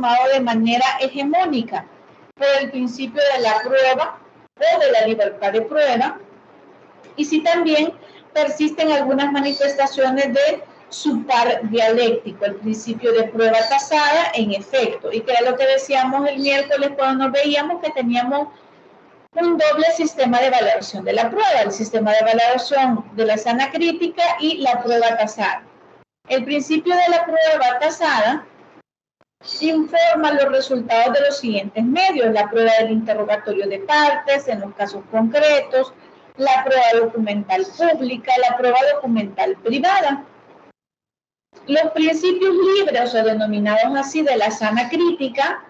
formado de manera hegemónica por el principio de la prueba o de la libertad de prueba, y si también persisten algunas manifestaciones de su par dialéctico, el principio de prueba tasada en efecto, y que era lo que decíamos el miércoles cuando nos veíamos que teníamos un doble sistema de valoración de la prueba, el sistema de valoración de la sana crítica y la prueba tasada. El principio de la prueba tasada informa los resultados de los siguientes medios: la prueba del interrogatorio de partes en los casos concretos, la prueba documental pública, la prueba documental privada. Los principios libres, o denominados así, de la sana crítica,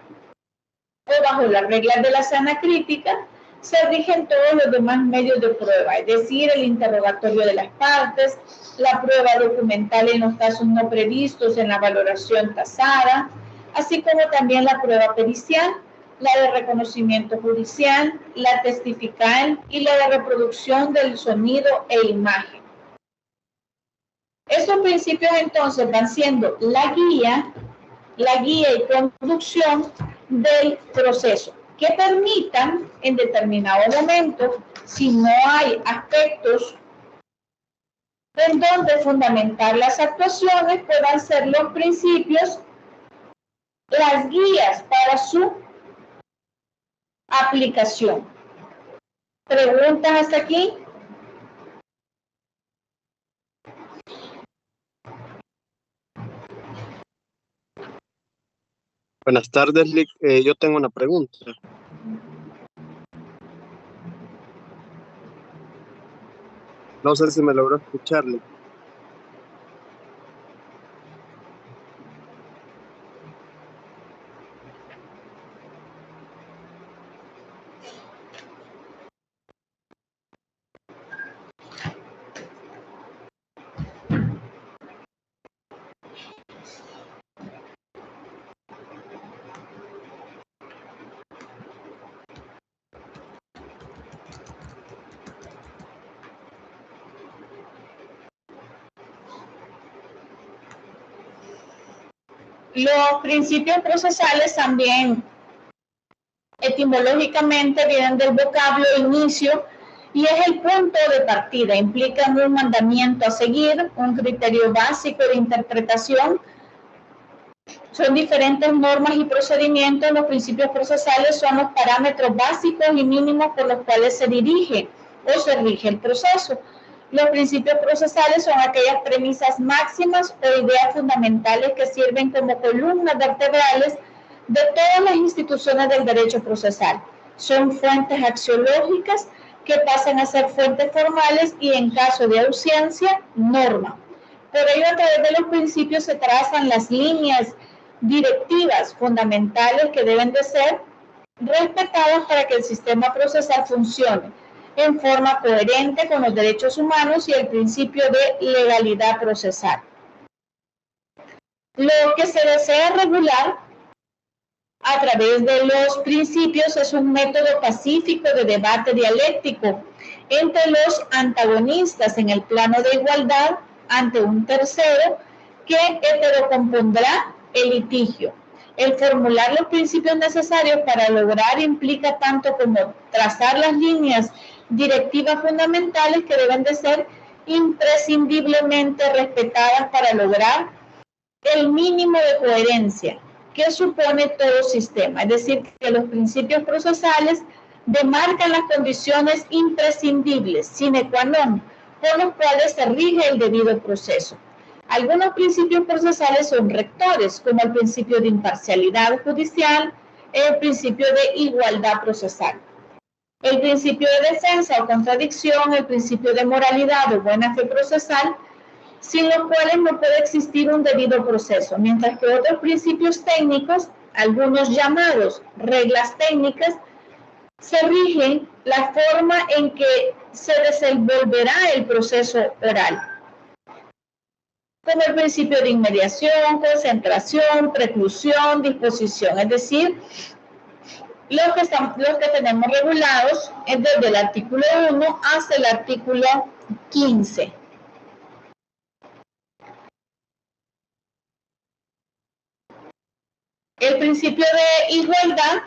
o bajo las reglas de la sana crítica, se rigen todos los demás medios de prueba, es decir, el interrogatorio de las partes, la prueba documental en los casos no previstos en la valoración tasada, así como también la prueba pericial, la de reconocimiento judicial, la testifical y la de reproducción del sonido e imagen. Estos principios entonces van siendo la guía y conducción del proceso, que permitan en determinado momento, si no hay aspectos en donde fundamentar las actuaciones, puedan ser los principios las guías para su aplicación. ¿Preguntas hasta aquí? Buenas tardes, Lick. Yo tengo una pregunta. No sé si me logró escuchar, Lick. Los principios procesales también etimológicamente vienen del vocablo inicio y es el punto de partida. Implican un mandamiento a seguir, un criterio básico de interpretación. Son diferentes normas y procedimientos. Los principios procesales son los parámetros básicos y mínimos por los cuales se dirige o se rige el proceso. Los principios procesales son aquellas premisas máximas o ideas fundamentales que sirven como columnas vertebrales de todas las instituciones del derecho procesal. Son fuentes axiológicas que pasan a ser fuentes formales y, en caso de ausencia, norma. Por ello, a través de los principios se trazan las líneas directivas fundamentales que deben de ser respetadas para que el sistema procesal funcione en forma coherente con los derechos humanos y el principio de legalidad procesal. Lo que se desea regular a través de los principios es un método pacífico de debate dialéctico entre los antagonistas en el plano de igualdad ante un tercero que heterocompondrá el litigio. El formular los principios necesarios para lograr implica tanto como trazar las líneas directivas fundamentales que deben de ser imprescindiblemente respetadas para lograr el mínimo de coherencia que supone todo sistema. Es decir, que los principios procesales demarcan las condiciones imprescindibles, sine qua non, por los cuales se rige el debido proceso. Algunos principios procesales son rectores, como el principio de imparcialidad judicial, el principio de igualdad procesal, el principio de defensa o contradicción, el principio de moralidad o buena fe procesal, sin los cuales no puede existir un debido proceso, mientras que otros principios técnicos, algunos llamados reglas técnicas, se rigen la forma en que se desenvolverá el proceso oral, como el principio de inmediación, concentración, preclusión, disposición, es decir, los que tenemos regulados es desde el artículo 1 hasta el artículo 15. El principio de igualdad.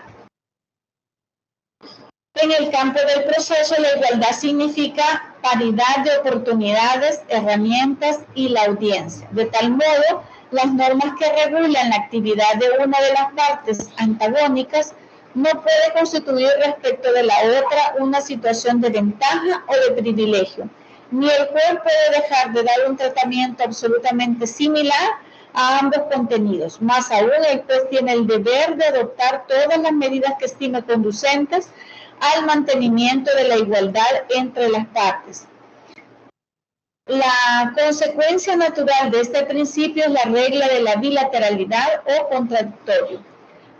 En el campo del proceso, la igualdad significa paridad de oportunidades, herramientas y la audiencia. De tal modo, las normas que regulan la actividad de una de las partes antagónicas no puede constituir respecto de la otra una situación de ventaja o de privilegio, ni el juez puede dejar de dar un tratamiento absolutamente similar a ambos contenidos. Más aún, el juez tiene el deber de adoptar todas las medidas que estime conducentes al mantenimiento de la igualdad entre las partes. La consecuencia natural de este principio es la regla de la bilateralidad o contradictorio.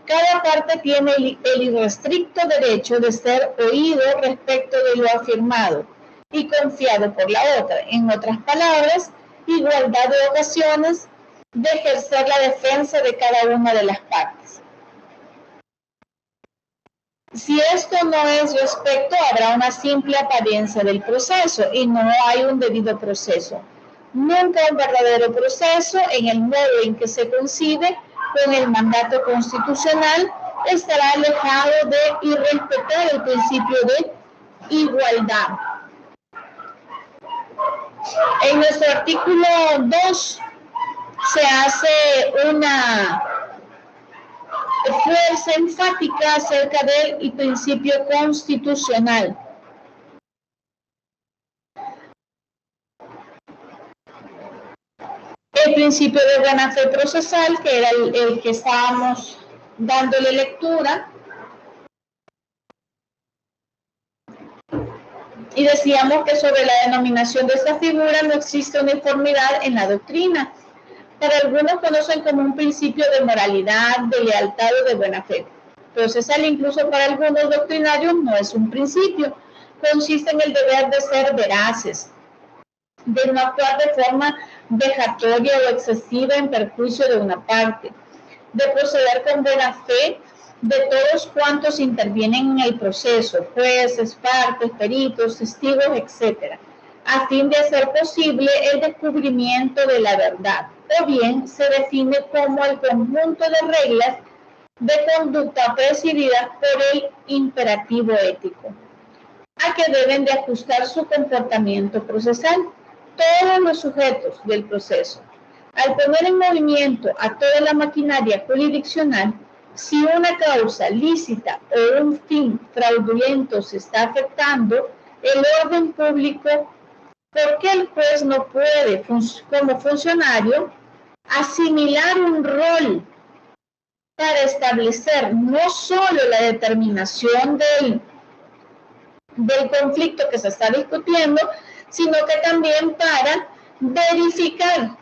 Cada parte tiene el irrestricto derecho de ser oído respecto de lo afirmado y confiado por la otra. En otras palabras, igualdad de ocasiones de ejercer la defensa de cada una de las partes. Si esto no es respecto, habrá una simple apariencia del proceso y no hay un debido proceso. Nunca un verdadero proceso, en el modo en que se concibe con el mandato constitucional, estará alejado de irrespetar el principio de igualdad. En nuestro artículo 2 se hace una fuerza enfática acerca del principio constitucional. El principio de buena fe procesal, que era el que estábamos dándole lectura, y decíamos que sobre la denominación de esta figura no existe uniformidad en la doctrina. Para algunos conocen como un principio de moralidad, de lealtad o de buena fe. Procesal, incluso para algunos doctrinarios, no es un principio. Consiste en el deber de ser veraces, de no actuar de forma vejatoria o excesiva en perjuicio de una parte, de proceder con buena fe de todos cuantos intervienen en el proceso, jueces, partes, peritos, testigos, etc., a fin de hacer posible el descubrimiento de la verdad, o bien se define como el conjunto de reglas de conducta presididas por el imperativo ético, a que deben de ajustar su comportamiento procesal todos los sujetos del proceso. Al poner en movimiento a toda la maquinaria jurisdiccional, si una causa lícita o un fin fraudulento se está afectando el orden público, ¿por qué el juez no puede, como funcionario, asimilar un rol para establecer no solo la determinación del conflicto que se está discutiendo, sino que también para verificar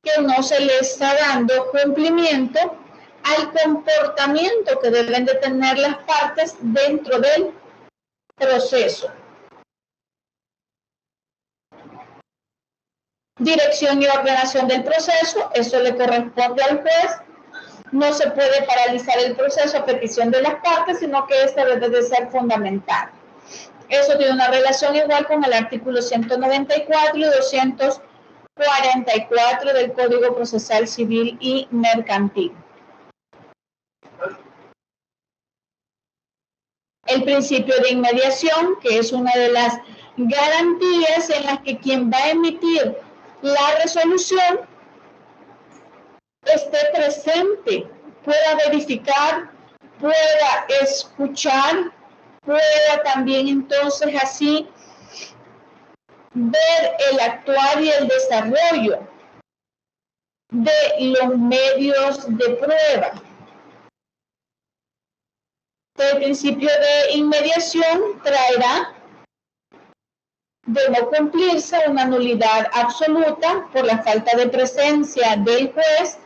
que no se le está dando cumplimiento al comportamiento que deben de tener las partes dentro del proceso? Dirección y ordenación del proceso, eso le corresponde al juez. No se puede paralizar el proceso a petición de las partes, sino que este debe de ser fundamental. Eso tiene una relación igual con el artículo 194 y 244 del Código Procesal Civil y Mercantil. El principio de inmediación, que es una de las garantías en las que quien va a emitir la resolución esté presente, pueda verificar, pueda escuchar, pueda también entonces así ver el actuar y el desarrollo de los medios de prueba. El principio de inmediación traerá, de no cumplirse, una nulidad absoluta por la falta de presencia del juez,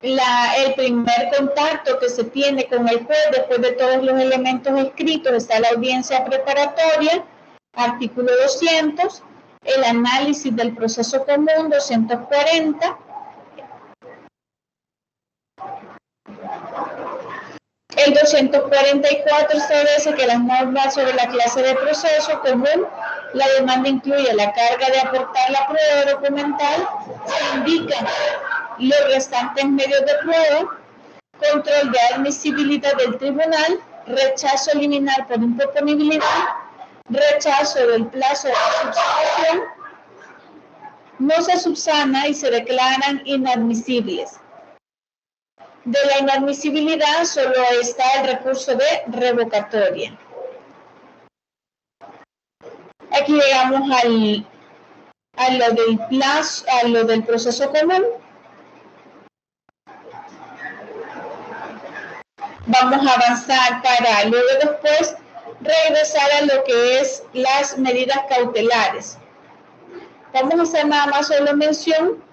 el primer contacto que se tiene con el juez después de todos los elementos escritos está la audiencia preparatoria, artículo 200, el análisis del proceso común, 240, el 244 establece que las normas sobre la clase de proceso común La demanda incluye la carga de aportar la prueba documental, se indican los restantes medios de prueba, control de admisibilidad del tribunal, rechazo liminar por improponibilidad, rechazo del plazo de subsanación, no se subsana y se declaran inadmisibles. De la inadmisibilidad solo está el recurso de revocatoria. Aquí llegamos a lo del plazo, a lo del proceso común. Vamos a avanzar para luego después regresar a lo que es las medidas cautelares. Vamos a hacer nada más solo mención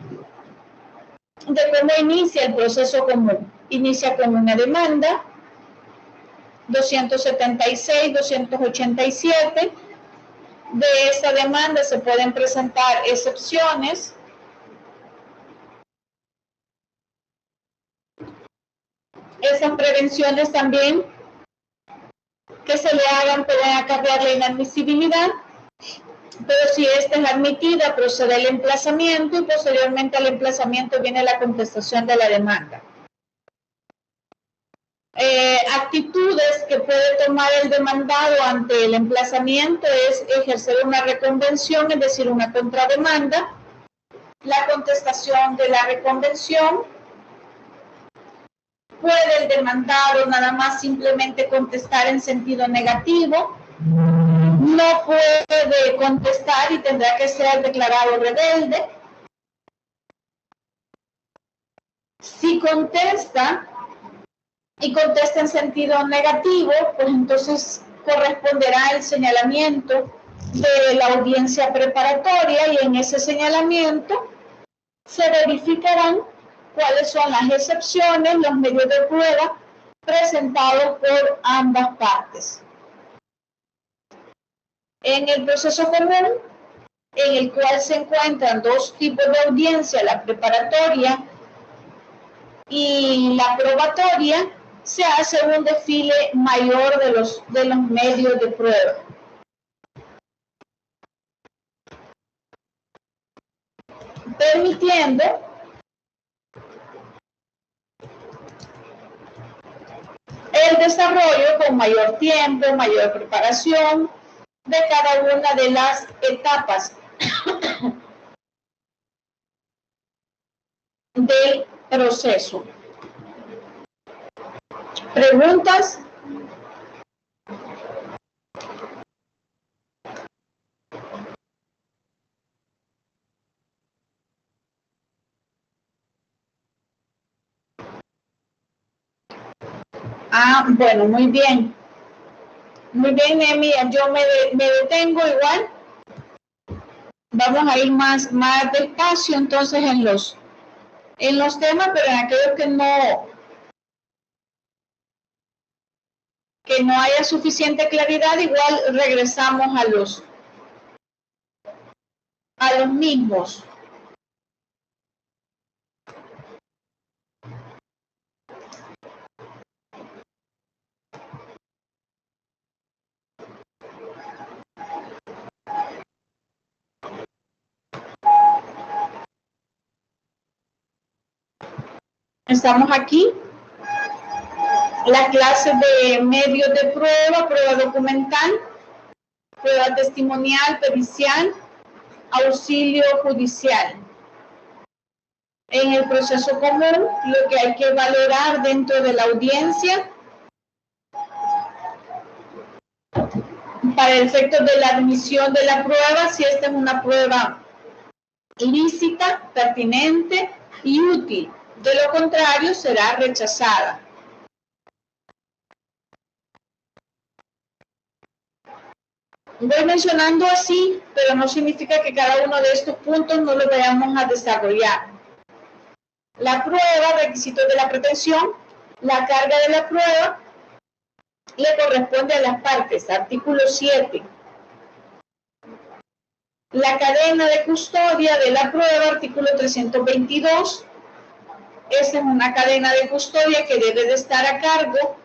de cómo inicia el proceso común. Inicia con una demanda, 276, 287. De esa demanda se pueden presentar excepciones. Esas prevenciones también que se le hagan pueden acarrear la inadmisibilidad, pero si esta es admitida, procede el emplazamiento y posteriormente al emplazamiento viene la contestación de la demanda. Actitudes que puede tomar el demandado ante el emplazamiento es ejercer una reconvención, es decir, una contrademanda, la contestación de la reconvención. Puede el demandado nada más simplemente contestar en sentido negativo, no puede contestar y tendrá que ser declarado rebelde. Si contesta y contesta en sentido negativo, pues entonces corresponderá el señalamiento de la audiencia preparatoria y en ese señalamiento se verificarán cuáles son las excepciones, los medios de prueba presentados por ambas partes. En el proceso común, en el cual se encuentran dos tipos de audiencia, la preparatoria y la probatoria, se hace un desfile mayor de los medios de prueba. Permitiendo el desarrollo con mayor tiempo, mayor preparación de cada una de las etapas del proceso. ¿Preguntas? Bueno, muy bien. Muy bien, Emilia, yo me detengo igual. Vamos a ir más despacio entonces en los temas, pero en aquellos que no haya suficiente claridad, igual regresamos a los mismos. Estamos aquí. La clase de medios de prueba, prueba documental, prueba testimonial, pericial, auxilio judicial. En el proceso común, lo que hay que valorar dentro de la audiencia para el efecto de la admisión de la prueba, si esta es una prueba lícita, pertinente y útil. De lo contrario, será rechazada. Voy mencionando así, pero no significa que cada uno de estos puntos no los vayamos a desarrollar. La prueba, requisitos de la pretensión, la carga de la prueba le corresponde a las partes, artículo 7. La cadena de custodia de la prueba, artículo 322. Esa es una cadena de custodia que debe de estar a cargo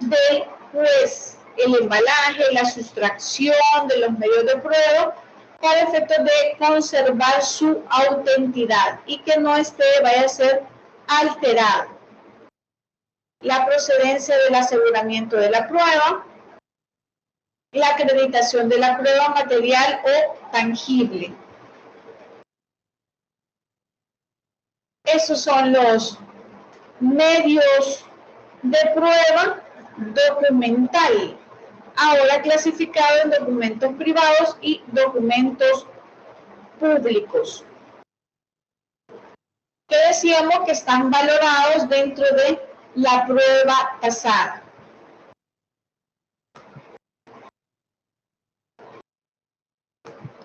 del juez. el embalaje, la sustracción de los medios de prueba para efectos de conservar su autenticidad y que no vaya a ser alterada. La procedencia del aseguramiento de la prueba, la acreditación de la prueba material o tangible. Esos son los medios de prueba documental, ahora clasificado en documentos privados y documentos públicos, que decíamos que están valorados dentro de la prueba tasada.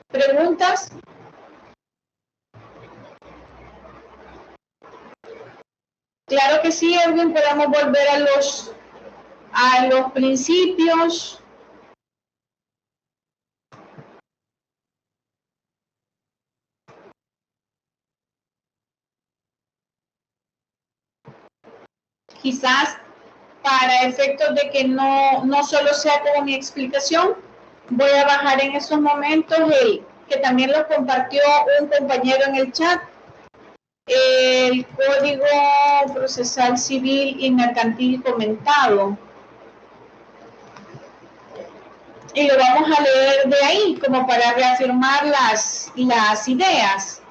¿Preguntas? Claro que sí, Edwin, podemos volver a los principios. Quizás para efectos de que no solo sea como mi explicación, voy a bajar en esos momentos que también lo compartió un compañero en el chat, el Código Procesal Civil y Mercantil comentado. Y lo vamos a leer de ahí, como para reafirmar las ideas.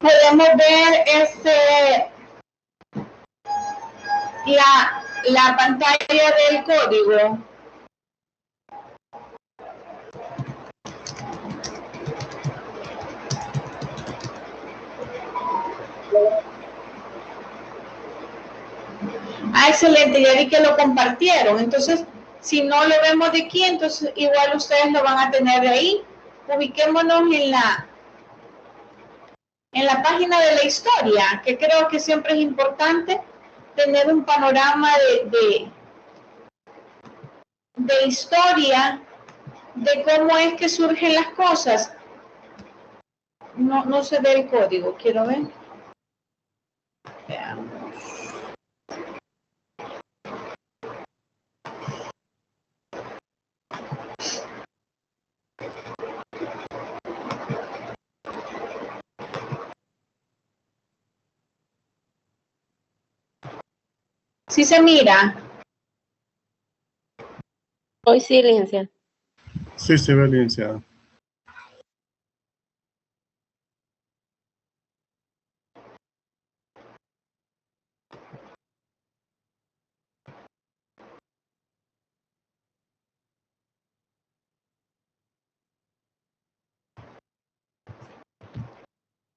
Podemos ver la pantalla del código. Ah, excelente, ya vi que lo compartieron. Entonces, si no lo vemos de aquí, entonces igual ustedes lo van a tener de ahí. Ubiquémonos en la página de la historia, que creo que siempre es importante tener un panorama de historia, de cómo es que surgen las cosas. No se ve el código, quiero ver. Veamos. ¿Sí se mira? Hoy sí, licenciada. Sí, se ve, licenciada.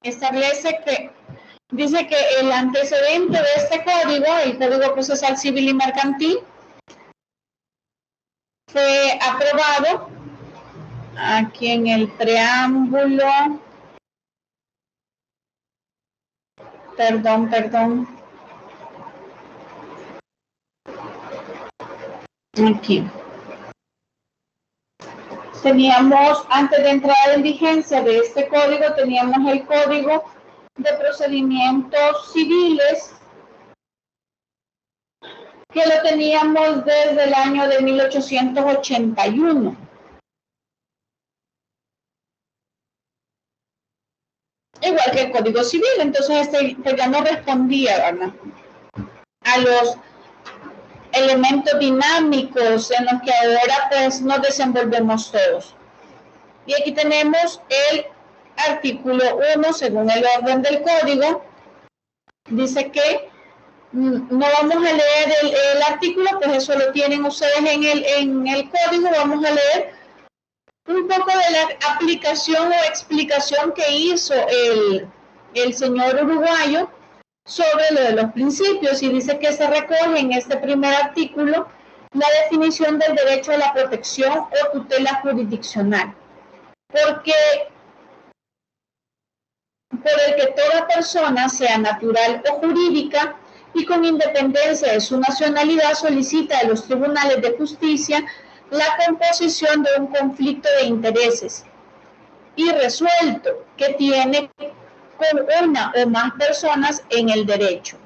Establece que, dice que el antecedente de este código, el Código Procesal Civil y Mercantil, fue aprobado aquí en el preámbulo. Perdón. Aquí. Teníamos, antes de entrar en vigencia de este código, teníamos el Código de Procedimientos Civiles, que lo teníamos desde el año de 1881. Igual que el Código Civil, entonces este ya no respondía, ¿verdad? a los elementos dinámicos en los que ahora pues nos desenvolvemos todos. Y aquí tenemos el artículo 1 según el orden del código. Dice que no vamos a leer el artículo, pues eso lo tienen ustedes en el código. Vamos a leer un poco de la aplicación o explicación que hizo el señor uruguayo sobre lo de los principios, y dice que se recoge en este primer artículo la definición del derecho a la protección o tutela jurisdiccional, por el que toda persona, sea natural o jurídica, y con independencia de su nacionalidad, solicita a los tribunales de justicia la composición de un conflicto de intereses y resuelto que tiene con una o más personas en el derecho.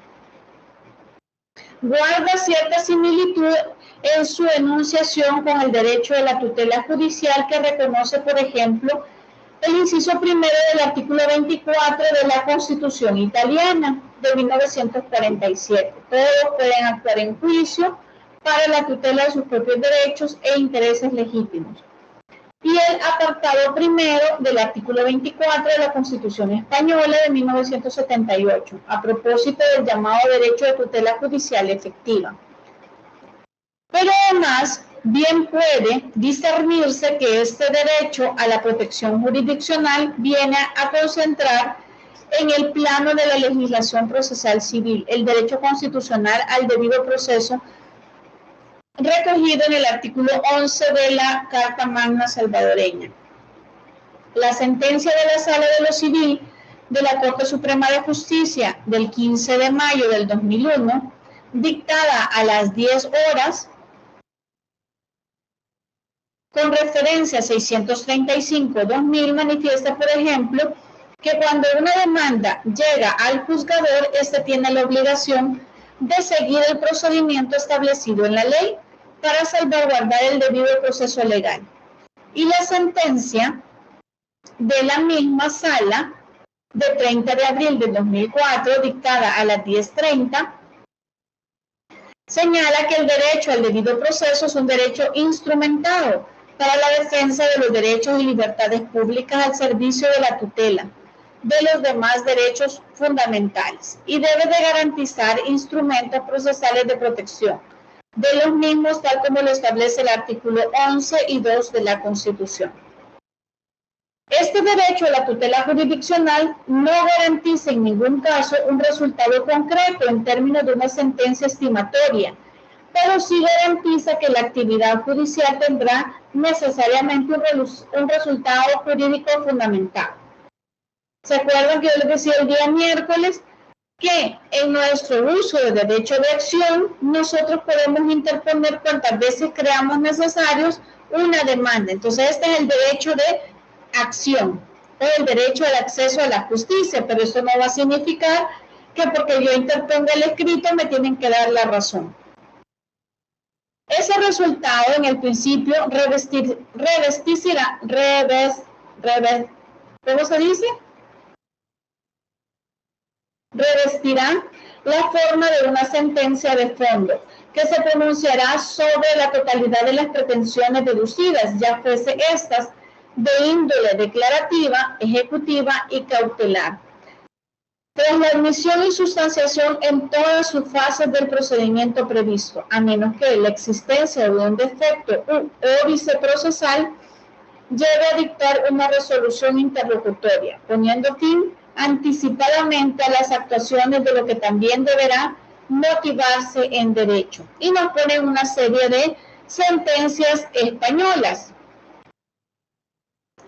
Guarda cierta similitud en su enunciación con el derecho de la tutela judicial, que reconoce, por ejemplo, el inciso primero del artículo 24 de la Constitución italiana de 1947. Todos pueden actuar en juicio para la tutela de sus propios derechos e intereses legítimos. Y el apartado primero del artículo 24 de la Constitución española de 1978, a propósito del llamado derecho de tutela judicial efectiva. Pero además, bien puede discernirse que este derecho a la protección jurisdiccional viene a concentrar en el plano de la legislación procesal civil el derecho constitucional al debido proceso, recogido en el artículo 11 de la Carta Magna salvadoreña. La sentencia de la Sala de lo Civil de la Corte Suprema de Justicia del 15 de mayo del 2001, dictada a las 10 horas, con referencia a 635-2000, manifiesta, por ejemplo, que cuando una demanda llega al juzgador, éste tiene la obligación de seguir el procedimiento establecido en la ley para salvaguardar el debido proceso legal. Y la sentencia de la misma sala de 30 de abril de 2004, dictada a las 10:30, señala que el derecho al debido proceso es un derecho instrumentado para la defensa de los derechos y libertades públicas al servicio de la tutela de los demás derechos fundamentales, y debe de garantizar instrumentos procesales de protección de los mismos, tal como lo establece el artículo 11 y 2 de la Constitución. Este derecho a la tutela jurisdiccional no garantiza en ningún caso un resultado concreto en términos de una sentencia estimatoria, pero sí garantiza que la actividad judicial tendrá necesariamente un resultado jurídico fundamentado. ¿Se acuerdan que yo les decía el día miércoles que en nuestro uso de derecho de acción nosotros podemos interponer cuantas veces creamos necesarios una demanda? Entonces este es el derecho de acción o el derecho al acceso a la justicia, pero eso no va a significar que porque yo interponga el escrito me tienen que dar la razón. Ese resultado en el principio ¿cómo se dice? Revestirá la forma de una sentencia de fondo que se pronunciará sobre la totalidad de las pretensiones deducidas, ya fuese estas de índole declarativa, ejecutiva y cautelar, tras la admisión y sustanciación en todas sus fases del procedimiento previsto, a menos que la existencia de un defecto o viceprocesal lleve a dictar una resolución interlocutoria, poniendo fin anticipadamente a las actuaciones de lo que también deberá motivarse en derecho. Y nos ponen una serie de sentencias españolas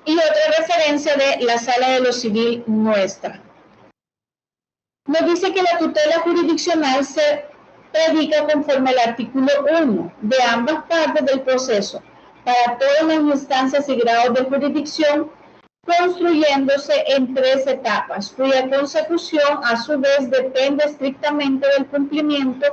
y otra referencia de la Sala de lo Civil nuestra. Nos dice que la tutela jurisdiccional se predica conforme al artículo 1 de ambas partes del proceso para todas las instancias y grados de jurisdicción, construyéndose en 3 etapas, cuya consecución a su vez depende estrictamente del cumplimiento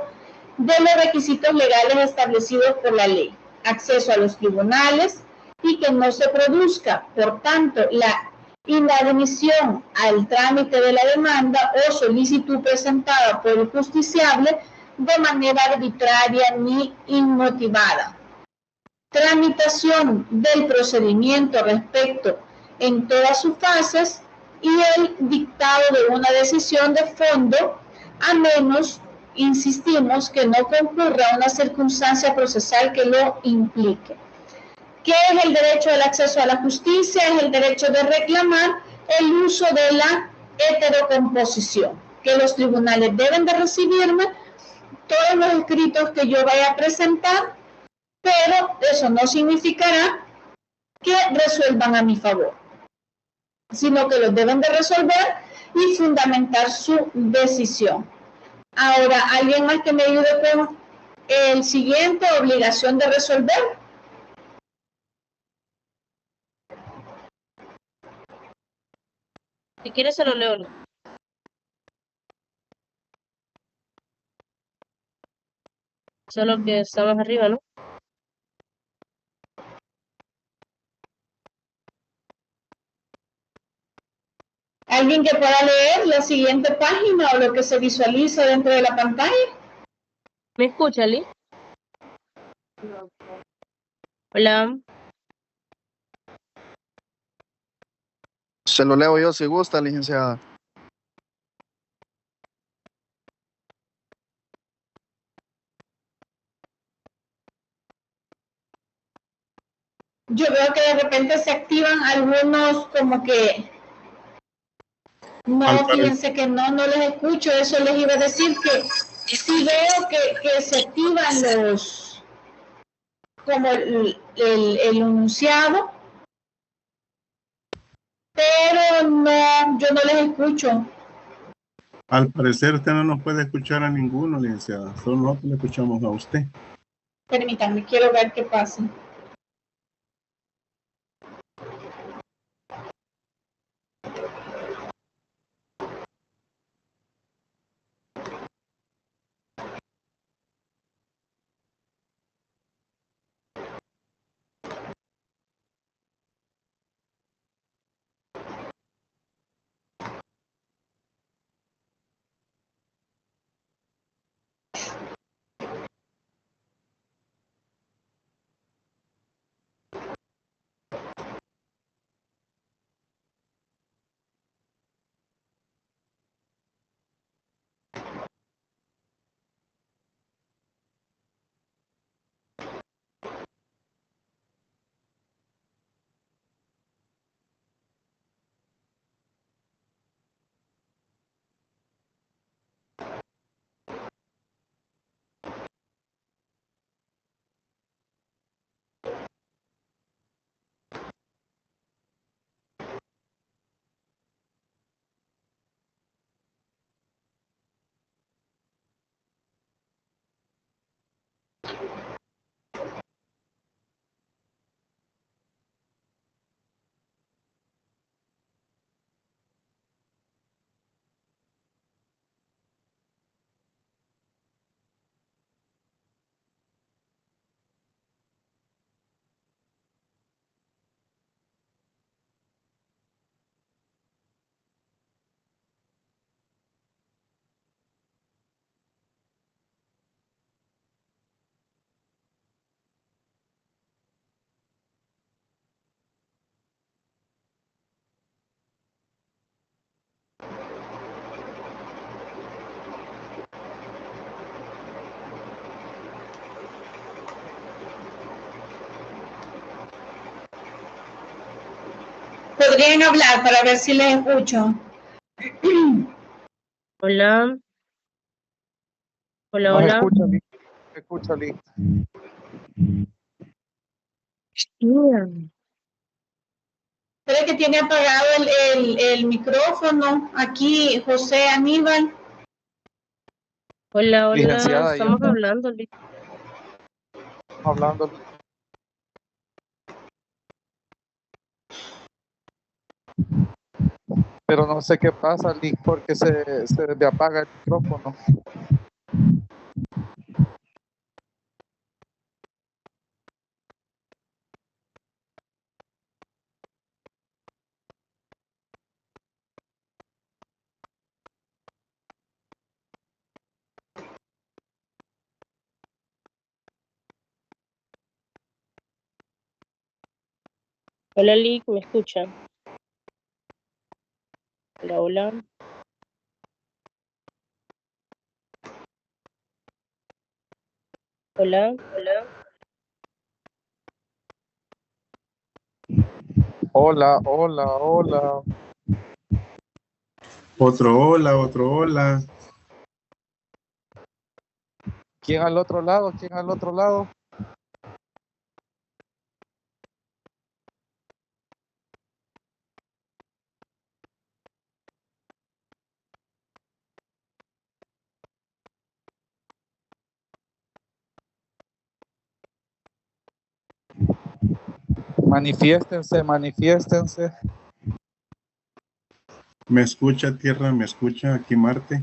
de los requisitos legales establecidos por la ley: acceso a los tribunales y que no se produzca, por tanto, la inadmisión al trámite de la demanda o solicitud presentada por el justiciable de manera arbitraria ni inmotivada. Tramitación del procedimiento respecto en todas sus fases y el dictado de una decisión de fondo, a menos, insistimos, que no concurra una circunstancia procesal que lo implique. ¿Qué es el derecho del acceso a la justicia? Es el derecho de reclamar el uso de la heterocomposición, que los tribunales deben de recibirme todos los escritos que yo vaya a presentar, pero eso no significará que resuelvan a mi favor, sino que los deben de resolver y fundamentar su decisión. Ahora, ¿alguien más que me ayude con el siguiente? Obligación de resolver. Si quieres se lo leo. Solo que está más arriba, ¿no? ¿Alguien que pueda leer la siguiente página o lo que se visualiza dentro de la pantalla? ¿Me escucha, Liz? Hola. Se lo leo yo si gusta, licenciada. Yo veo que de repente se activan algunos como que no, fíjense que no les escucho. Eso les iba a decir que sí veo que se activan los, como el enunciado, pero no, yo no les escucho. Al parecer usted no nos puede escuchar a ninguno, licenciada. Solo nosotros le escuchamos a usted. Permítanme, quiero ver qué pasa. Podrían hablar para ver si les escucho. Hola. Hola, Nos hola. escucha, Liz. Escucha, Liz. Creo que tiene apagado el micrófono. Aquí, José Aníbal. Hola, hola. Licenciada, ya Estamos está hablando, Liz. hablando. Pero no sé qué pasa, Liz, porque se le apaga el micrófono. Hola, Lick, ¿me escuchan? Hola, hola. Hola. Hola, hola, hola. Otro hola, otro hola. ¿Quién al otro lado? ¿Quién al otro lado? Manifiéstense, manifiéstense. ¿Me escucha Tierra? ¿Me escucha aquí Marte?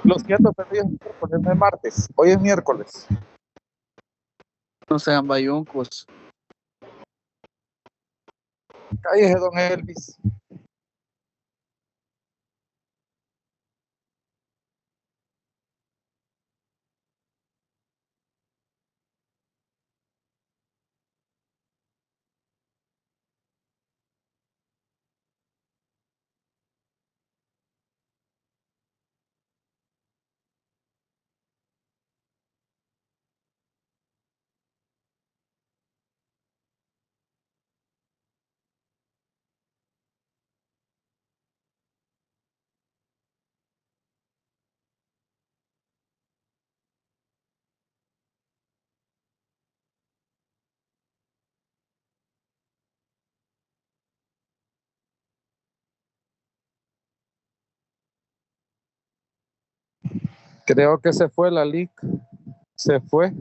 Lo siento, pero hoy es miércoles, no es martes. Hoy es miércoles. No sean bayuncos. Cállese, don Elvis. Creo que se fue la LIC. Se fue.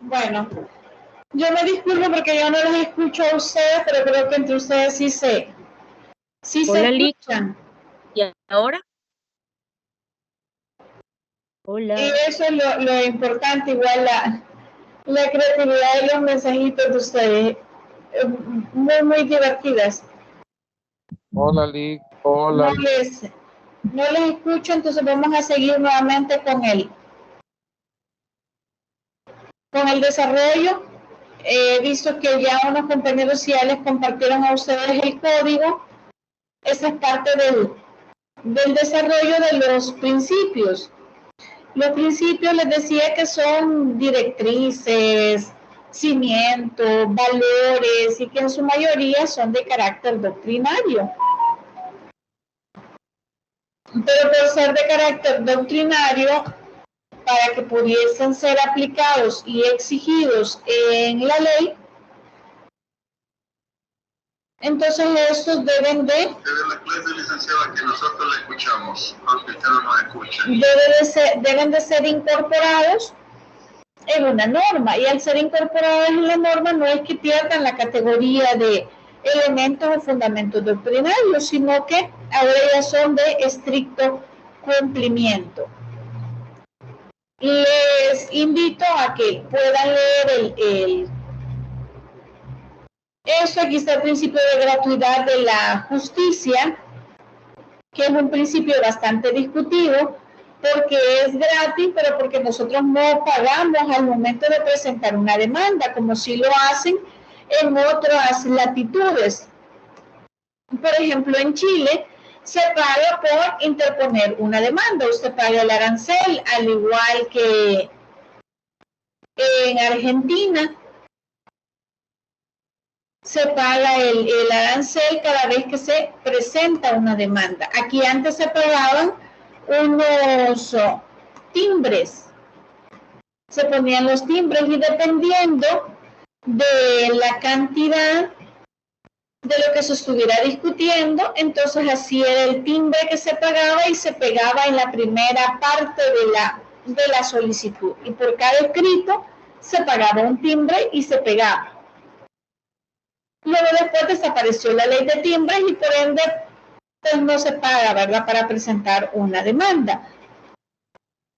Bueno, yo me disculpo porque yo no los escucho a ustedes, pero creo que entre ustedes sí se Hola, Lick. escuchan. ¿Y ahora? Y Hola. eso es lo importante, igual la creatividad de los mensajitos de ustedes, muy, muy divertidas. Hola, LIC. Hola. No les escucho, entonces vamos a seguir nuevamente con el desarrollo. He visto que ya unos compañeros ya les compartieron a ustedes el código. Esa es parte del desarrollo de los principios. Los principios les decía que son directrices, cimiento, valores y que en su mayoría son de carácter doctrinario. Pero por ser de carácter doctrinario, para que pudiesen ser aplicados y exigidos en la ley, entonces estos deben de... Desde la clase, licenciada, que nosotros la escuchamos, aunque usted no nos escuche. Deben de ser incorporados en una norma, y al ser incorporados en la norma no es que pierdan la categoría de elementos o fundamentos doctrinarios, sino que ahora ya son de estricto cumplimiento. Les invito a que puedan leer eso. Aquí está el principio de gratuidad de la justicia, que es un principio bastante discutido, porque es gratis, pero porque nosotros no pagamos al momento de presentar una demanda, como si lo hacen en otras latitudes. Por ejemplo, en Chile se paga por interponer una demanda. Usted paga el arancel, al igual que en Argentina se paga el arancel cada vez que se presenta una demanda. Aquí antes se pagaban unos timbres, se ponían los timbres y dependiendo de la cantidad de lo que se estuviera discutiendo, entonces así era el timbre que se pagaba y se pegaba en la primera parte de la solicitud, y por cada escrito se pagaba un timbre y se pegaba. Luego después desapareció la ley de timbres y por ende pues no se paga, ¿verdad?, para presentar una demanda.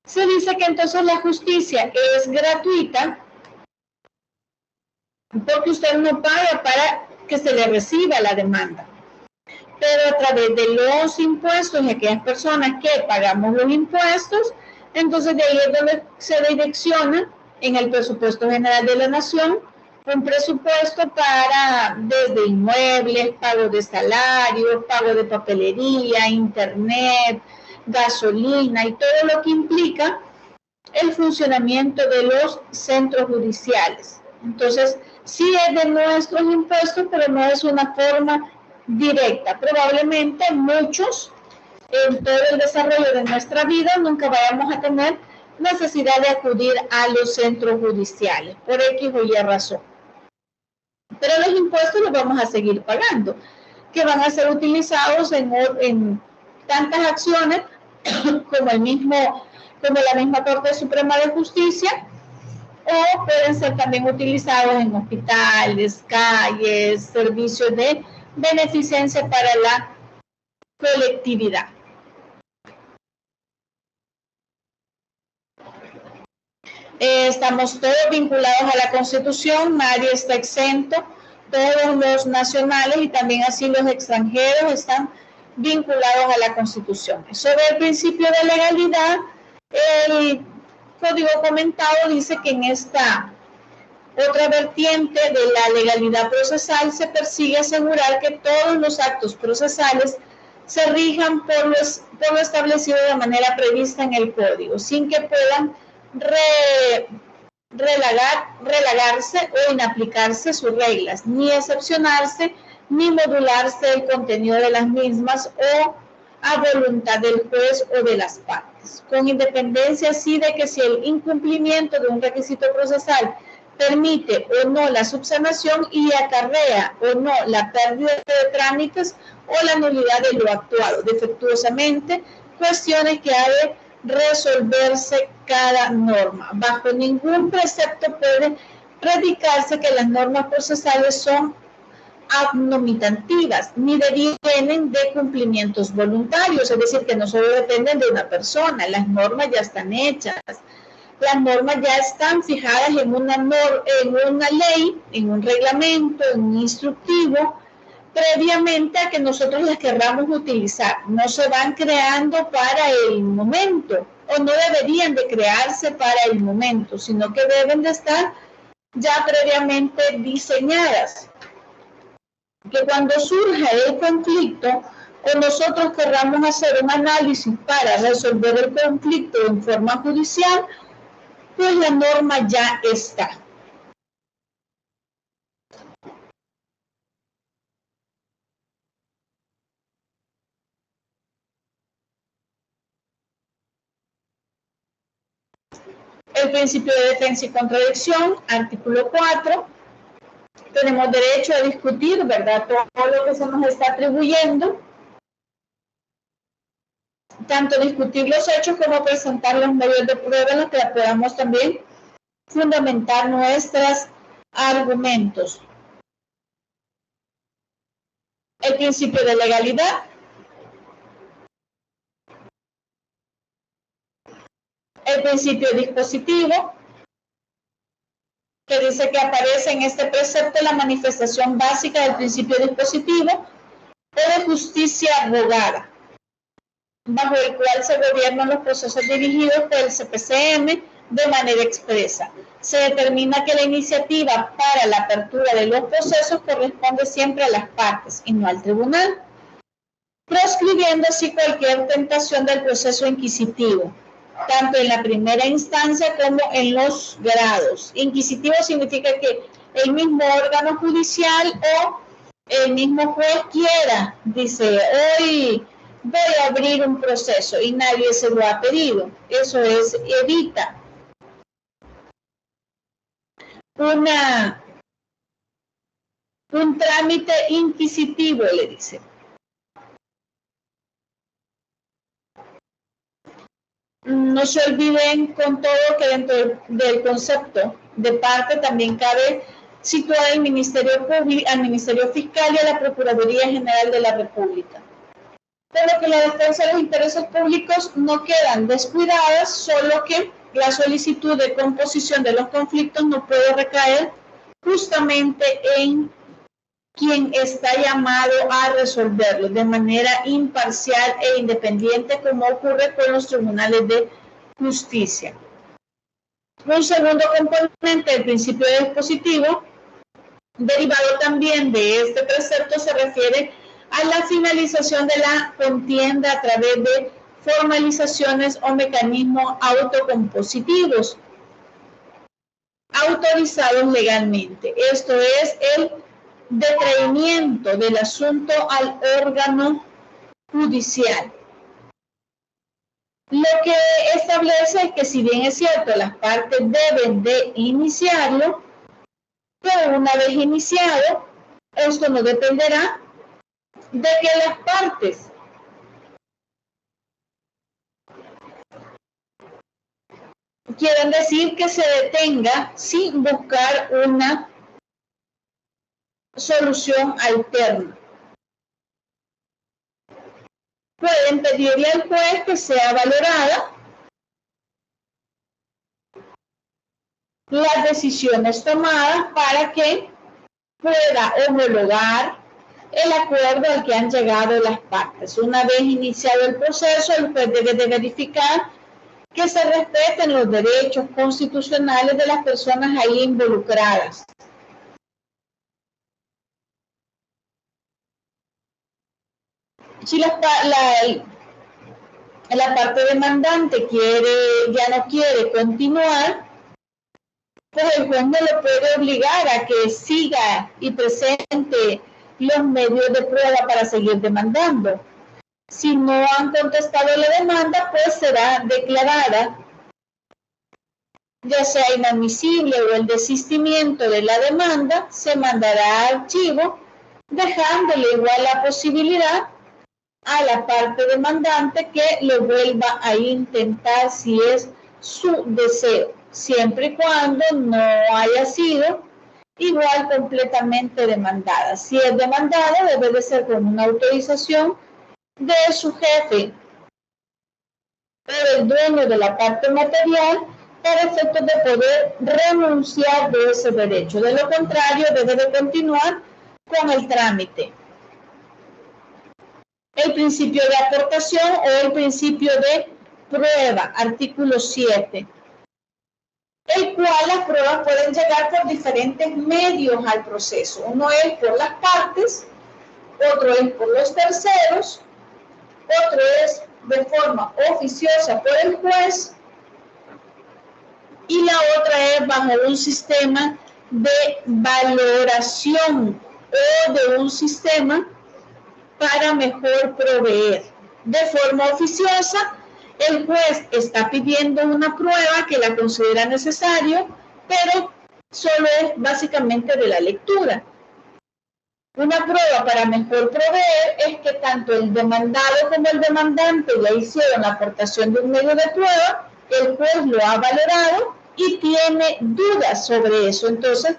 Se dice que entonces la justicia es gratuita porque usted no paga para que se le reciba la demanda, pero a través de los impuestos y aquellas personas que pagamos los impuestos, entonces de ahí es donde se direcciona en el presupuesto general de la nación un presupuesto para desde inmuebles, pago de salarios, pago de papelería, internet, gasolina y todo lo que implica el funcionamiento de los centros judiciales. Entonces, sí es de nuestros impuestos, pero no es una forma directa. Probablemente muchos en todo el desarrollo de nuestra vida nunca vayamos a tener necesidad de acudir a los centros judiciales por X o Y razón. Pero los impuestos los vamos a seguir pagando, que van a ser utilizados en tantas acciones como la misma Corte Suprema de Justicia, o pueden ser también utilizados en hospitales, calles, servicios de beneficencia para la colectividad. Estamos todos vinculados a la Constitución, nadie está exento, todos los nacionales y también así los extranjeros están vinculados a la Constitución. Sobre el principio de legalidad, el Código comentado dice que en esta otra vertiente de la legalidad procesal se persigue asegurar que todos los actos procesales se rijan por lo establecido de manera prevista en el Código, sin que puedan relagarse o inaplicarse sus reglas, ni excepcionarse, ni modularse el contenido de las mismas o a voluntad del juez o de las partes, con independencia así de que si el incumplimiento de un requisito procesal permite o no la subsanación y acarrea o no la pérdida de trámites o la nulidad de lo actuado defectuosamente, cuestiones que ha de resolverse cada norma. Bajo ningún precepto puede predicarse que las normas procesales son abnomitativas, ni devienen de cumplimientos voluntarios, es decir, que no solo dependen de una persona, las normas ya están hechas, las normas ya están fijadas en una ley, en un reglamento, en un instructivo, previamente a que nosotros las querramos utilizar. No se van creando para el momento, o no deberían de crearse para el momento, sino que deben de estar ya previamente diseñadas. Que cuando surja el conflicto o nosotros querramos hacer un análisis para resolver el conflicto en forma judicial, pues la norma ya está. El principio de defensa y contradicción, artículo 4. Tenemos derecho a discutir, ¿verdad?, todo lo que se nos está atribuyendo, tanto discutir los hechos como presentar los medios de prueba en los que podamos también fundamentar nuestros argumentos. El principio de legalidad. El principio dispositivo, que dice que aparece en este precepto la manifestación básica del principio dispositivo o de justicia rogada, bajo el cual se gobiernan los procesos dirigidos por el CPCM de manera expresa. Se determina que la iniciativa para la apertura de los procesos corresponde siempre a las partes y no al tribunal, proscribiendo así cualquier tentación del proceso inquisitivo, tanto en la primera instancia como en los grados. Inquisitivo significa que el mismo órgano judicial o el mismo juez quiera, dice, hoy voy a abrir un proceso y nadie se lo ha pedido. Eso es, evita un trámite inquisitivo, le dice. No se olviden con todo que dentro del concepto de parte también cabe situar al Ministerio Público, al Ministerio Fiscal y a la Procuraduría General de la República. Por lo que la defensa de los intereses públicos no quedan descuidadas, solo que la solicitud de composición de los conflictos no puede recaer justamente en quien está llamado a resolverlo de manera imparcial e independiente, como ocurre con los tribunales de justicia. Un segundo componente del principio dispositivo, derivado también de este precepto, se refiere a la finalización de la contienda a través de formalizaciones o mecanismos autocompositivos autorizados legalmente. Esto es el detraimiento del asunto al órgano judicial. Lo que establece es que, si bien es cierto, las partes deben de iniciarlo, pero una vez iniciado, esto no dependerá de que las partes quieran decir que se detenga sin buscar una solución alterna. Pueden pedirle al juez que sea valorada las decisiones tomadas para que pueda homologar el acuerdo al que han llegado las partes. Una vez iniciado el proceso, el juez debe de verificar que se respeten los derechos constitucionales de las personas ahí involucradas. Si la parte demandante ya no quiere continuar, pues el juez no le puede obligar a que siga y presente los medios de prueba para seguir demandando. Si no han contestado la demanda, pues será declarada ya sea inadmisible o el desistimiento de la demanda, se mandará a archivo, dejándole igual la posibilidad a la parte demandante que lo vuelva a intentar si es su deseo, siempre y cuando no haya sido igual completamente demandada. Si es demandada, debe de ser con una autorización de su jefe o del dueño de la parte material para efectos de poder renunciar de ese derecho. De lo contrario, debe de continuar con el trámite. El principio de aportación o el principio de prueba, artículo 7, el cual las pruebas pueden llegar por diferentes medios al proceso. Uno es por las partes, otro es por los terceros, otro es de forma oficiosa por el juez y la otra es bajo un sistema de valoración o de un sistema para mejor proveer. De forma oficiosa El juez está pidiendo una prueba que la considera necesario, pero solo es básicamente de la lectura. Una prueba para mejor proveer es que tanto el demandado como el demandante ya hicieron la aportación de un medio de prueba, el juez lo ha valorado y tiene dudas sobre eso. Entonces,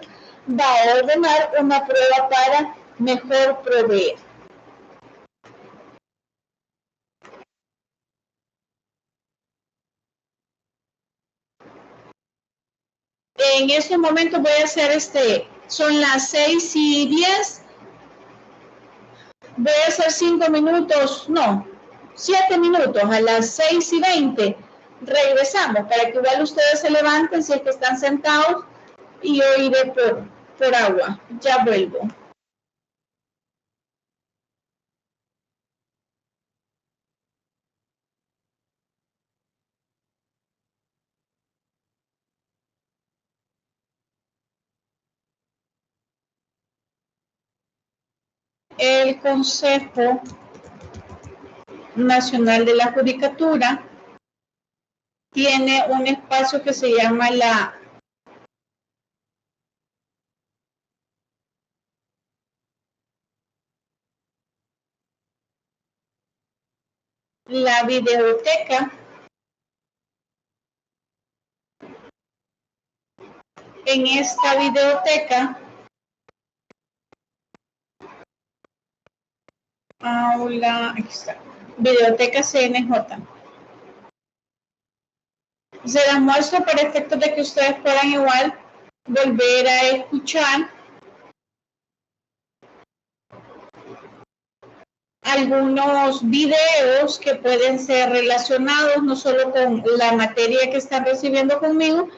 va a ordenar una prueba para mejor proveer. En este momento voy a hacer son las 6:10. Voy a hacer 5 minutos, no, 7 minutos, a las 6:20 regresamos para que igual ustedes se levanten si es que están sentados y yo iré por agua. Ya vuelvo. El Consejo Nacional de la Judicatura tiene un espacio que se llama la videoteca. En esta videoteca, aula, aquí está, Videoteca CNJ. Se las muestro para efectos de que ustedes puedan igual volver a escuchar algunos videos que pueden ser relacionados no solo con la materia que están recibiendo conmigo,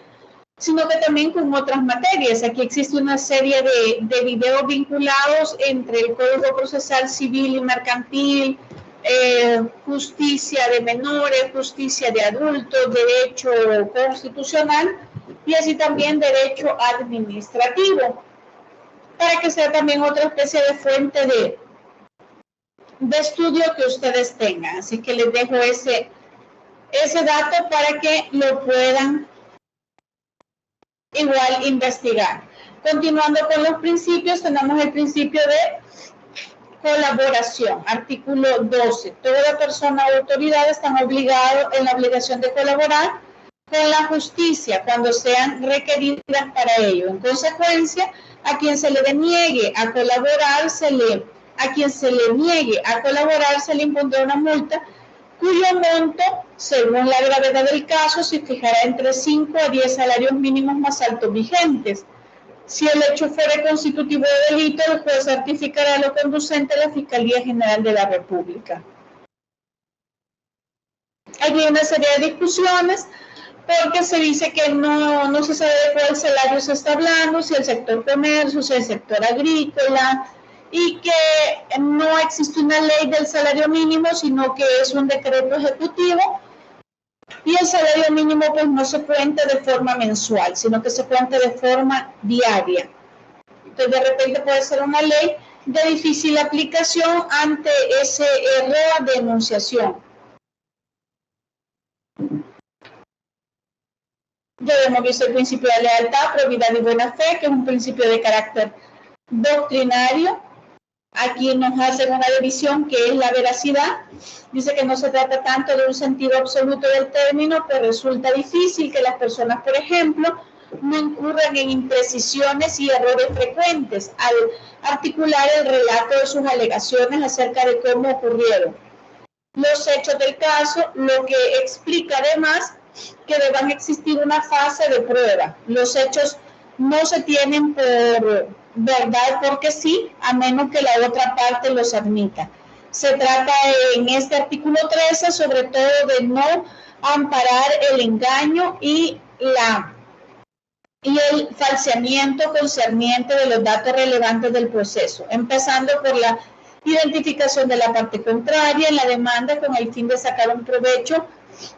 sino que también con otras materias. Aquí existe una serie de videos vinculados entre el Código Procesal Civil y Mercantil, justicia de menores, justicia de adultos, derecho constitucional y así también derecho administrativo, para que sea también otra especie de fuente de estudio que ustedes tengan. Así que les dejo ese dato para que lo puedan igual investigar. Continuando con los principios, tenemos el principio de colaboración, artículo 12. Toda persona o autoridad están obligados en la obligación de colaborar con la justicia cuando sean requeridas para ello. En consecuencia, a quien se le niegue a colaborar, se le impondrá una multa cuyo monto, según la gravedad del caso, se fijará entre 5 a 10 salarios mínimos más altos vigentes. Si el hecho fuera constitutivo de delito, el juez certificará lo conducente a la Fiscalía General de la República. Aquí hay una serie de discusiones porque se dice que no se sabe de cuál salario se está hablando, si el sector comercio, si el sector agrícola, y que no existe una ley del salario mínimo, sino que es un decreto ejecutivo, y el salario mínimo pues no se cuenta de forma mensual, sino que se cuenta de forma diaria. Entonces de repente puede ser una ley de difícil aplicación ante ese error de enunciación. Ya hemos visto el principio de lealtad, probidad y buena fe, que es un principio de carácter doctrinario. Aquí nos hacen una división que es la veracidad. Dice que no se trata tanto de un sentido absoluto del término, pero resulta difícil que las personas, por ejemplo, no incurran en imprecisiones y errores frecuentes al articular el relato de sus alegaciones acerca de cómo ocurrieron los hechos del caso, lo que explica además que deban existir una fase de prueba. Los hechos no se tienen por verdad porque sí, a menos que la otra parte los admita. Se trata en este artículo 13 sobre todo de no amparar el engaño y el falseamiento concerniente de los datos relevantes del proceso, empezando por la identificación de la parte contraria en la demanda con el fin de sacar un provecho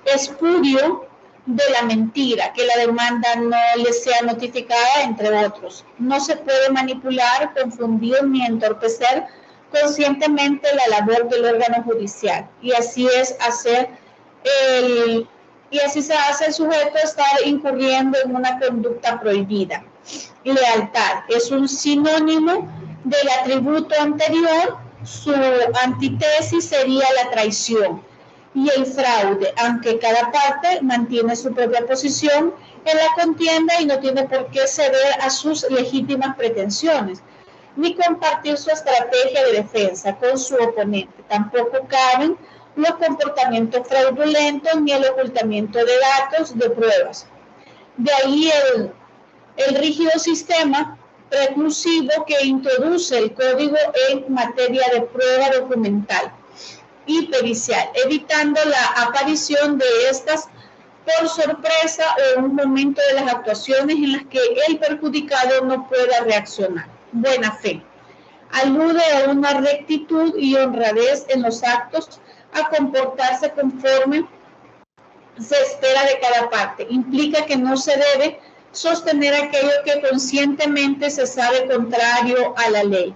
espurio de la mentira, que la demanda no le sea notificada, entre otros. No se puede manipular, confundir ni entorpecer conscientemente la labor del órgano judicial, y así es hacer y así se hace el sujeto estar incurriendo en una conducta prohibida. Lealtad es un sinónimo del atributo anterior, su antítesis sería la traición y el fraude, aunque cada parte mantiene su propia posición en la contienda y no tiene por qué ceder a sus legítimas pretensiones, ni compartir su estrategia de defensa con su oponente. Tampoco caben los comportamientos fraudulentos ni el ocultamiento de datos, de pruebas. De ahí el rígido sistema reclusivo que introduce el código en materia de prueba documental y pericial, evitando la aparición de estas por sorpresa o en un momento de las actuaciones en las que el perjudicado no pueda reaccionar. Buena fe. Alude a una rectitud y honradez en los actos, a comportarse conforme se espera de cada parte. Implica que no se debe sostener aquello que conscientemente se sabe contrario a la ley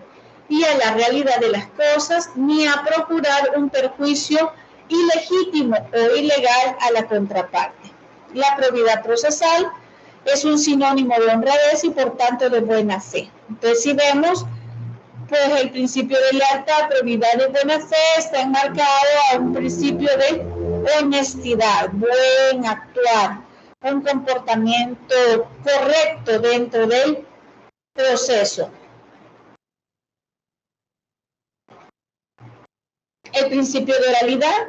y a la realidad de las cosas, ni a procurar un perjuicio ilegítimo o ilegal a la contraparte. La probidad procesal es un sinónimo de honradez y por tanto de buena fe. Entonces, si vemos, pues el principio de lealtad, probidad y buena fe está enmarcado a un principio de honestidad, buen actuar, un comportamiento correcto dentro del proceso. El principio de oralidad,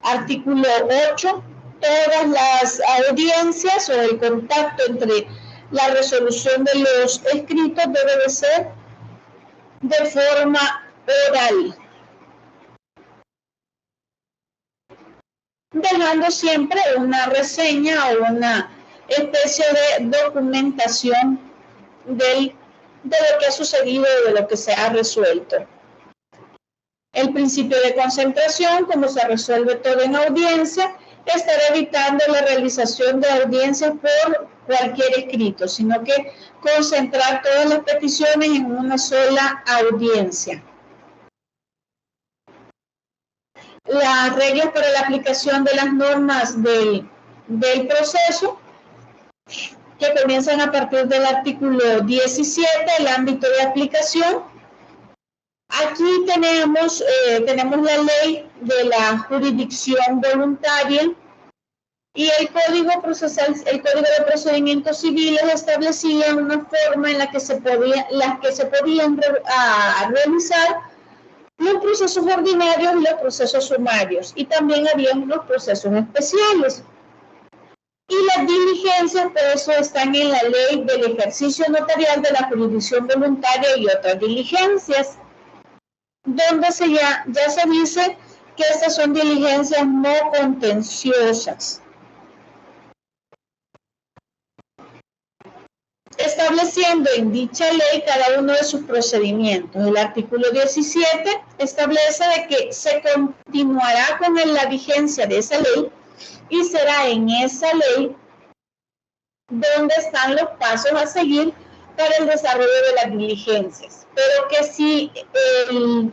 artículo 8, todas las audiencias o el contacto entre la resolución de los escritos debe de ser de forma oral, dejando siempre una reseña o una especie de documentación de lo que ha sucedido y de lo que se ha resuelto. El principio de concentración, como se resuelve todo en audiencia, estará evitando la realización de audiencias por cualquier escrito, sino que concentrar todas las peticiones en una sola audiencia. Las reglas para la aplicación de las normas del proceso, que comienzan a partir del artículo 17, el ámbito de aplicación. Aquí tenemos la ley de la jurisdicción voluntaria y el Código Procesal, el Código de Procedimientos Civiles establecía una forma en la que se podían realizar los procesos ordinarios y los procesos sumarios, y también había los procesos especiales. Y las diligencias, por eso están en la ley del ejercicio notarial de la jurisdicción voluntaria y otras diligencias, donde ya se dice que estas son diligencias no contenciosas, estableciendo en dicha ley cada uno de sus procedimientos. El artículo 17 establece de que se continuará con la vigencia de esa ley y será en esa ley donde están los pasos a seguir para el desarrollo de las diligencias, pero que si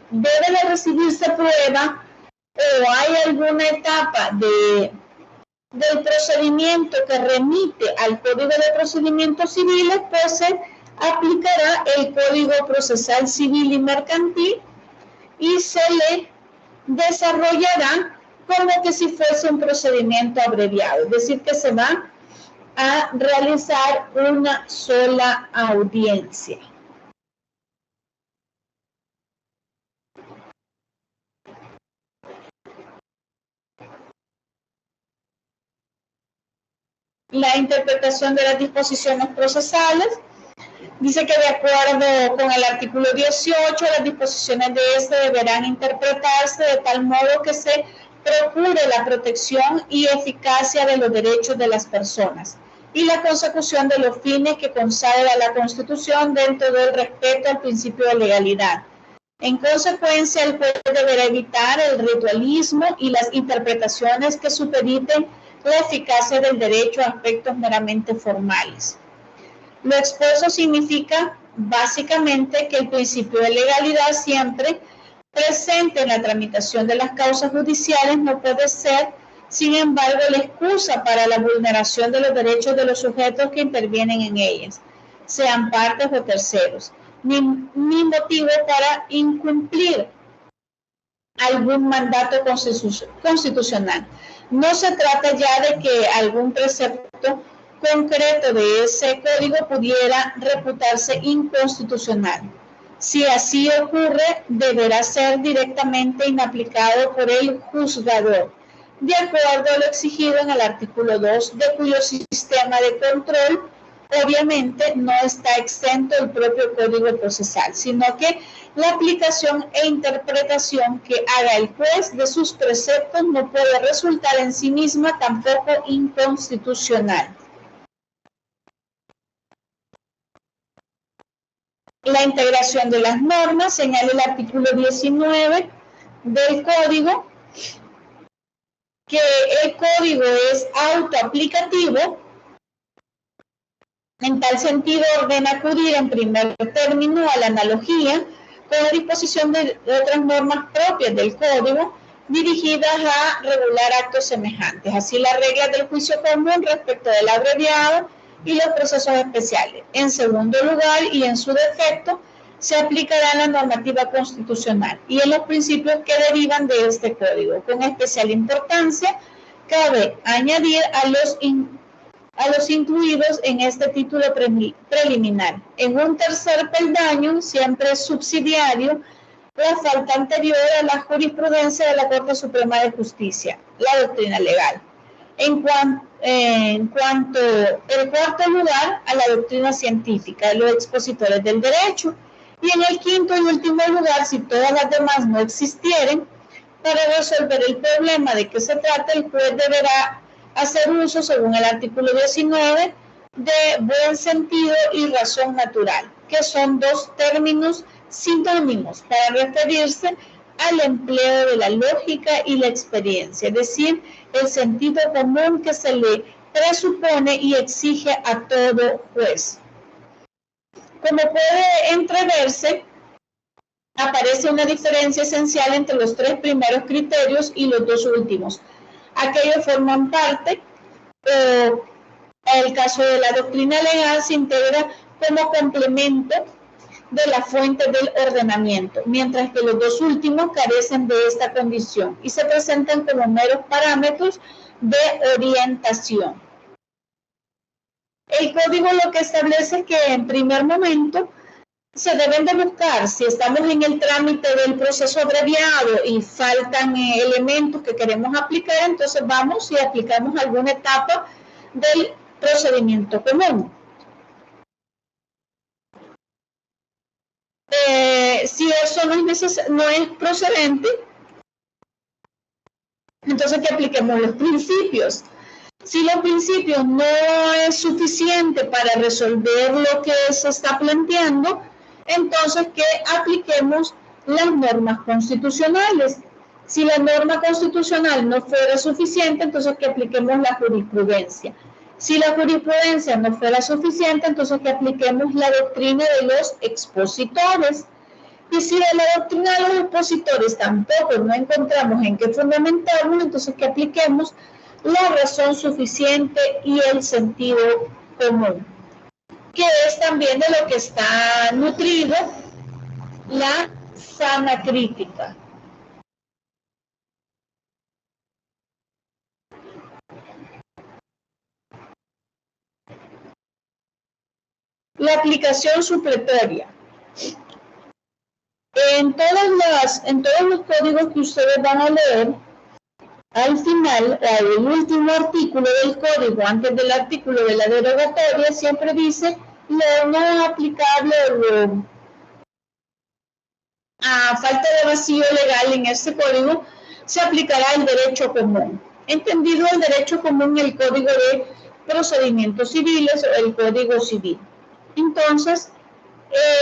debe de recibirse prueba o hay alguna etapa del procedimiento que remite al Código de Procedimientos Civiles, pues se aplicará el Código Procesal Civil y Mercantil y se le desarrollará como que si fuese un procedimiento abreviado, es decir, que se va a realizar una sola audiencia. La interpretación de las disposiciones procesales dice que de acuerdo con el artículo 18, las disposiciones de este deberán interpretarse de tal modo que se procure la protección y eficacia de los derechos de las personas y la consecución de los fines que consagra la Constitución dentro del respeto al principio de legalidad. En consecuencia, el juez deberá evitar el ritualismo y las interpretaciones que supediten la eficacia del derecho a aspectos meramente formales. Lo expuesto significa básicamente que el principio de legalidad siempre presente en la tramitación de las causas judiciales no puede ser sin embargo, la excusa para la vulneración de los derechos de los sujetos que intervienen en ellas, sean partes o terceros, ni motivo para incumplir algún mandato constitucional. No se trata ya de que algún precepto concreto de ese código pudiera reputarse inconstitucional. Si así ocurre, deberá ser directamente inaplicado por el juzgador, de acuerdo a lo exigido en el artículo 2, de cuyo sistema de control obviamente no está exento el propio Código Procesal, sino que la aplicación e interpretación que haga el juez de sus preceptos no puede resultar en sí misma tampoco inconstitucional. La integración de las normas, señala el artículo 19 del Código, que el Código es autoaplicativo. En tal sentido, ordena acudir en primer término a la analogía con la disposición de otras normas propias del Código dirigidas a regular actos semejantes, así las reglas del juicio común respecto del abreviado y los procesos especiales. En segundo lugar, y en su defecto, se aplicará la normativa constitucional y en los principios que derivan de este Código. Con especial importancia, cabe añadir a los incluidos en este título preliminar. En un tercer peldaño, siempre subsidiario, la falta anterior a la jurisprudencia de la Corte Suprema de Justicia, la doctrina legal. En cuanto, el cuarto lugar, a la doctrina científica, los expositores del derecho. Y en el quinto y último lugar, si todas las demás no existieren, para resolver el problema de que se trata, el juez deberá hacer uso, según el artículo 19, de buen sentido y razón natural, que son dos términos sinónimos para referirse al empleo de la lógica y la experiencia, es decir, el sentido común que se le presupone y exige a todo juez. Como puede entreverse, aparece una diferencia esencial entre los tres primeros criterios y los dos últimos. Aquellos forman parte, el caso de la doctrina legal se integra como complemento de la fuente del ordenamiento, mientras que los dos últimos carecen de esta condición y se presentan como meros parámetros de orientación. El código lo que establece es que en primer momento se deben de buscar, si estamos en el trámite del proceso abreviado y faltan elementos que queremos aplicar, entonces vamos y aplicamos alguna etapa del procedimiento común. Si eso no es procedente, entonces que apliquemos los principios. Si los principios no es suficiente para resolver lo que se está planteando, entonces que apliquemos las normas constitucionales. Si la norma constitucional no fuera suficiente, entonces que apliquemos la jurisprudencia. Si la jurisprudencia no fuera suficiente, entonces que apliquemos la doctrina de los expositores. Y si de la doctrina de los expositores tampoco no encontramos en qué fundamentarnos, entonces que apliquemos la razón suficiente y el sentido común, que es también de lo que está nutrido la sana crítica. La aplicación supletoria. En todos los códigos que ustedes van a leer, al final, el último artículo del código, antes del artículo de la derogatoria, siempre dice lo no aplicable o a falta de vacío legal en este código, se aplicará el derecho común. Entendido el derecho común, el Código de Procedimientos Civiles o el Código Civil. Entonces,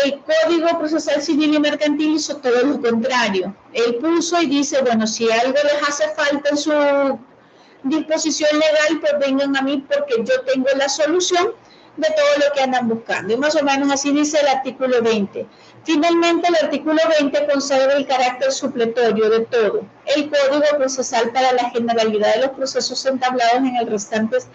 el Código Procesal Civil y Mercantil hizo todo lo contrario. Él puso y dice, bueno, si algo les hace falta en su disposición legal, pues vengan a mí porque yo tengo la solución de todo lo que andan buscando. Y más o menos así dice el artículo 20. Finalmente, el artículo 20 conserva el carácter supletorio de todo el código procesal para la generalidad de los procesos entablados en el restantes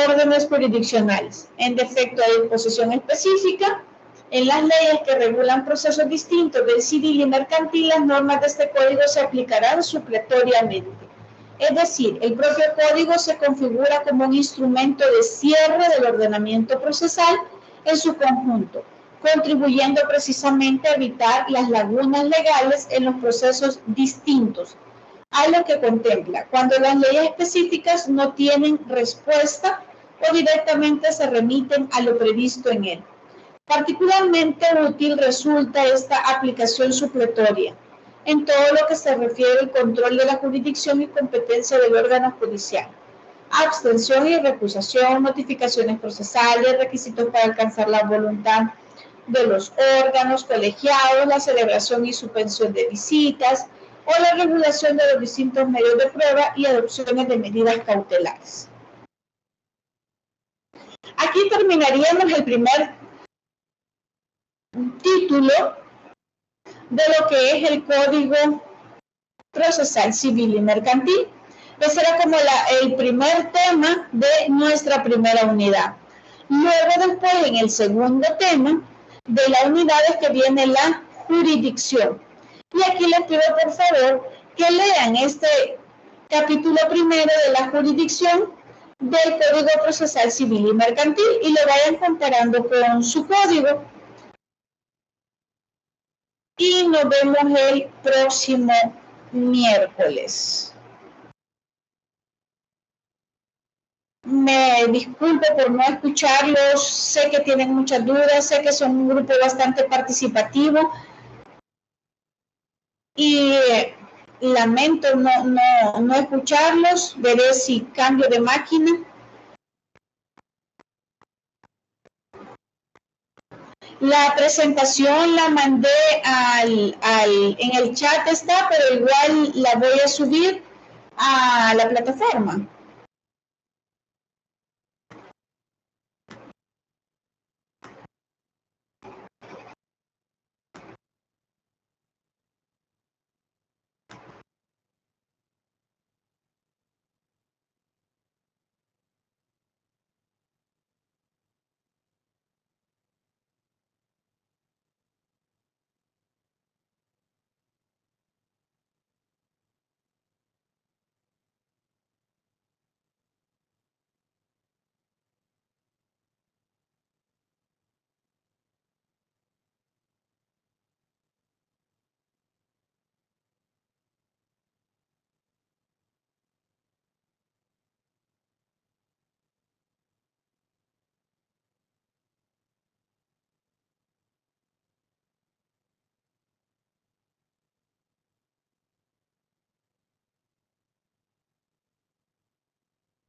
órdenes jurisdiccionales. En defecto de disposición específica, en las leyes que regulan procesos distintos del civil y mercantil, las normas de este código se aplicarán supletoriamente. Es decir, el propio código se configura como un instrumento de cierre del ordenamiento procesal en su conjunto, contribuyendo precisamente a evitar las lagunas legales en los procesos distintos a lo que contempla, cuando las leyes específicas no tienen respuesta o directamente se remiten a lo previsto en él. Particularmente útil resulta esta aplicación supletoria en todo lo que se refiere al control de la jurisdicción y competencia del órgano judicial. Abstención y recusación, notificaciones procesales, requisitos para alcanzar la voluntad de los órganos colegiados, la celebración y suspensión de visitas o la regulación de los distintos medios de prueba y adopciones de medidas cautelares. Aquí terminaríamos el primer título de lo que es el Código Procesal Civil y Mercantil. Ese era como el primer tema de nuestra primera unidad. Luego después, en el segundo tema de la unidad es que viene la jurisdicción. Y aquí les pido por favor que lean este capítulo primero de la jurisdicción del Código Procesal Civil y Mercantil y lo vayan comparando con su código. Y nos vemos el próximo miércoles. Me disculpo por no escucharlos, sé que tienen muchas dudas, sé que son un grupo bastante participativo y lamento no escucharlos. Veré si cambio de máquina. La presentación la mandé en el chat está, pero igual la voy a subir a la plataforma.